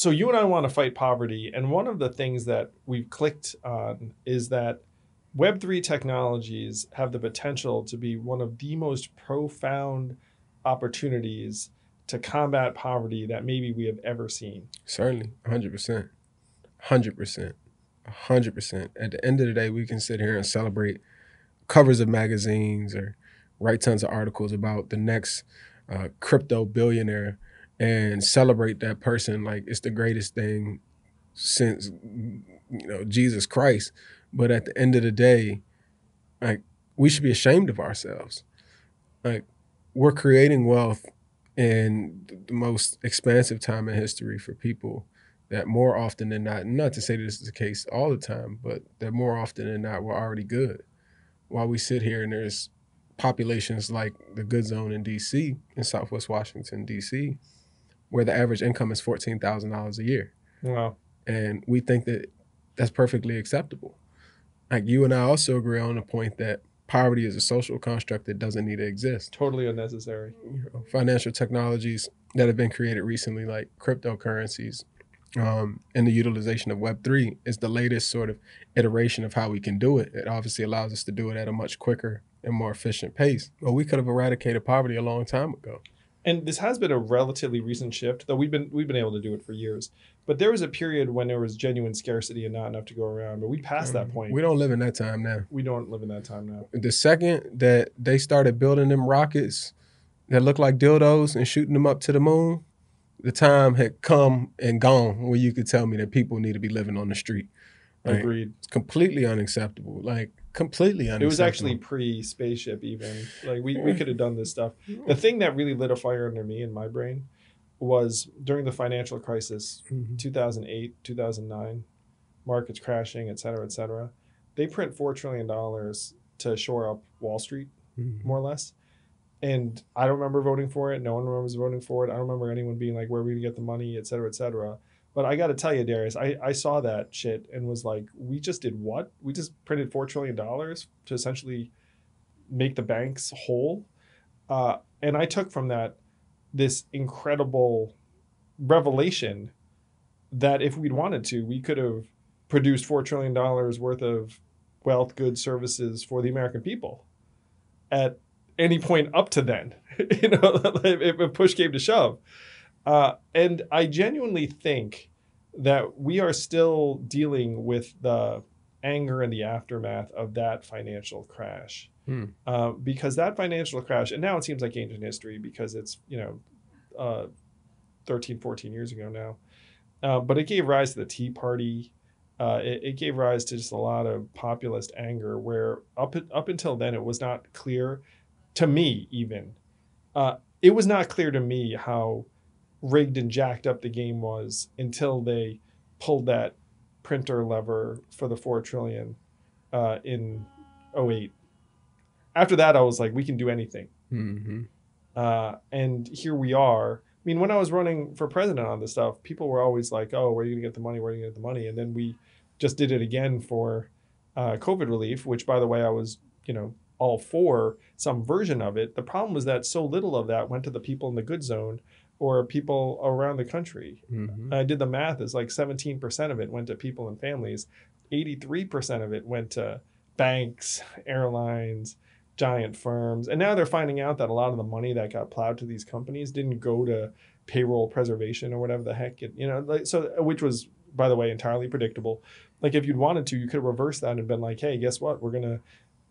So you and I want to fight poverty, and one of the things that we've clicked on is that Web3 technologies have the potential to be one of the most profound opportunities to combat poverty that maybe we have ever seen. Certainly, 100%, 100%, 100%. At the end of the day, we can sit here and celebrate covers of magazines or write tons of articles about the next crypto billionaire and celebrate that person like it's the greatest thing since Jesus Christ. But at the end of the day, like we should be ashamed of ourselves. Like we're creating wealth in the most expansive time in history for people that more often than not to say this is the case all the time, but that more often than not we're already good. While we sit here and there's populations like the good zone in DC, in Southwest Washington, DC, where the average income is $14,000 a year. Wow. And we think that that's perfectly acceptable. Like you and I also agree on the point that poverty is a social construct that doesn't need to exist. Totally unnecessary. Financial technologies that have been created recently, like cryptocurrencies, and the utilization of Web3 is the latest sort of iteration of how we can do it. It obviously allows us to do it at a much quicker and more efficient pace. But we could have eradicated poverty a long time ago. And this has been a relatively recent shift, though we've been able to do it for years. But there was a period when there was genuine scarcity and not enough to go around. But we passed that point. We don't live in that time now. We don't live in that time now. The second that they started building them rockets that look like dildos and shooting them up to the moon, the time had come and gone where you could tell me that people need to be living on the street. Like, Agreed. it's completely unacceptable. Like completely unacceptable. It was actually pre-spaceship even. Like we could have done this stuff. The thing that really lit a fire under me in my brain was during the financial crisis, 2008, 2009, markets crashing, et cetera, et cetera. They print $4 trillion to shore up Wall Street, more or less. And I don't remember voting for it. No one remembers voting for it. I don't remember anyone being like, where are we going to get the money, et cetera, et cetera. But I got to tell you, Darius, I saw that shit and was like, we just did what? We just printed $4 trillion to essentially make the banks whole. And I took from that this incredible revelation that if we'd wanted to, we could have produced $4 trillion worth of wealth, goods, services for the American people at any point up to then, if push came to shove. And I genuinely think that we are still dealing with the anger and the aftermath of that financial crash. Because that financial crash, and now it seems like ancient history because it's, 13, 14 years ago now. But it gave rise to the Tea Party. It gave rise to just a lot of populist anger where up until then, it was not clear to me even. It was not clear to me how rigged and jacked up the game was until they pulled that printer lever for the 4 trillion in 2008. After that, I was like, we can do anything. And here we are. I mean, when I was running for president on this stuff, people were always like, oh, where are you going to get the money? Where are you going to get the money? And then we just did it again for COVID relief, which, by the way, I was, all for some version of it. The problem was that so little of that went to the people in the good zone or people around the country. I did the math. It's like 17% of it went to people and families. 83% of it went to banks, airlines, giant firms. And now they're finding out that a lot of the money that got plowed to these companies didn't go to payroll preservation or whatever the heck, which was, by the way, entirely predictable. Like if you'd wanted to, you could have reversed that and been like, hey, guess what? We're going to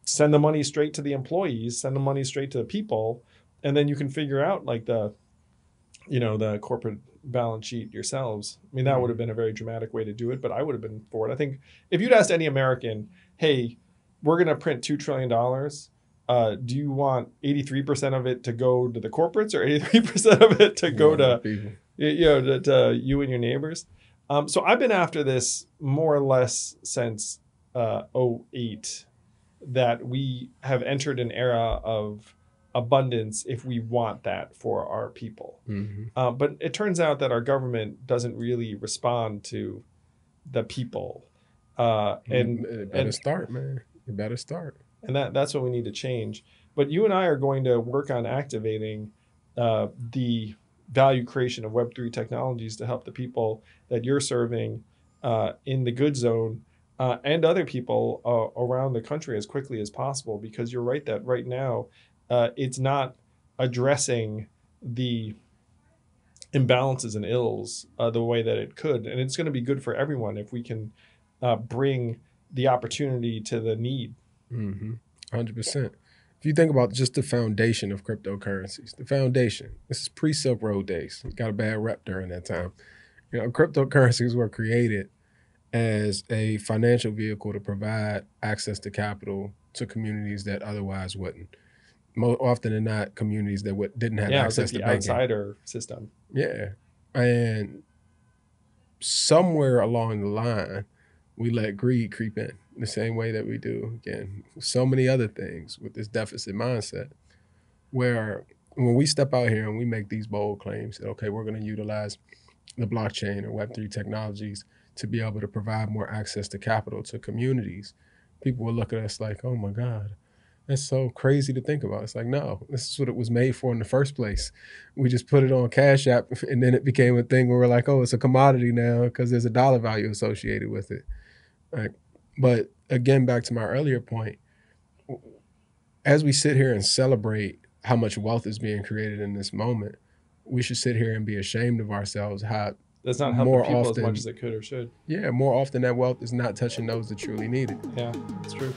send the money straight to the employees, send the money straight to the people. And then you can figure out like the corporate balance sheet yourselves. I mean, that would have been a very dramatic way to do it, but I would have been for it. I think if you'd asked any American, hey, we're going to print $2 trillion. Do you want 83% of it to go to the corporates or 83% of it to go to you and your neighbors? So I've been after this more or less since 2008, that we have entered an era of abundance if we want that for our people. But it turns out that our government doesn't really respond to the people. It better start, man. It better start. And that's what we need to change. But you and I are going to work on activating the value creation of Web3 technologies to help the people that you're serving in the good zone and other people around the country as quickly as possible. Because you're right that right now it's not addressing the imbalances and ills the way that it could. And it's going to be good for everyone if we can bring the opportunity to the need. 100%. If you think about just the foundation of cryptocurrencies, the foundation, this is pre-Silk Road days. It got a bad rep during that time. Cryptocurrencies were created as a financial vehicle to provide access to capital to communities that otherwise wouldn't. More often than not, communities that didn't have Yeah, it's like access to the banking. outsider system. Yeah. And somewhere along the line, we let greed creep in the same way that we do, again, so many other things with this deficit mindset, where when we step out here and we make these bold claims that, okay, we're going to utilize the blockchain or Web3 technologies to be able to provide more access to capital to communities, people will look at us like, oh my God, that's so crazy to think about. It's like, no, this is what it was made for in the first place. We just put it on Cash App, and then it became a thing where we're like, oh, it's a commodity now because there's a dollar value associated with it. Right? But again, back to my earlier point, as we sit here and celebrate how much wealth is being created in this moment, we should sit here and be ashamed of ourselves how That's not helping more people as often, much as it could or should. more often that wealth is not touching those that truly need it. Yeah, it's true.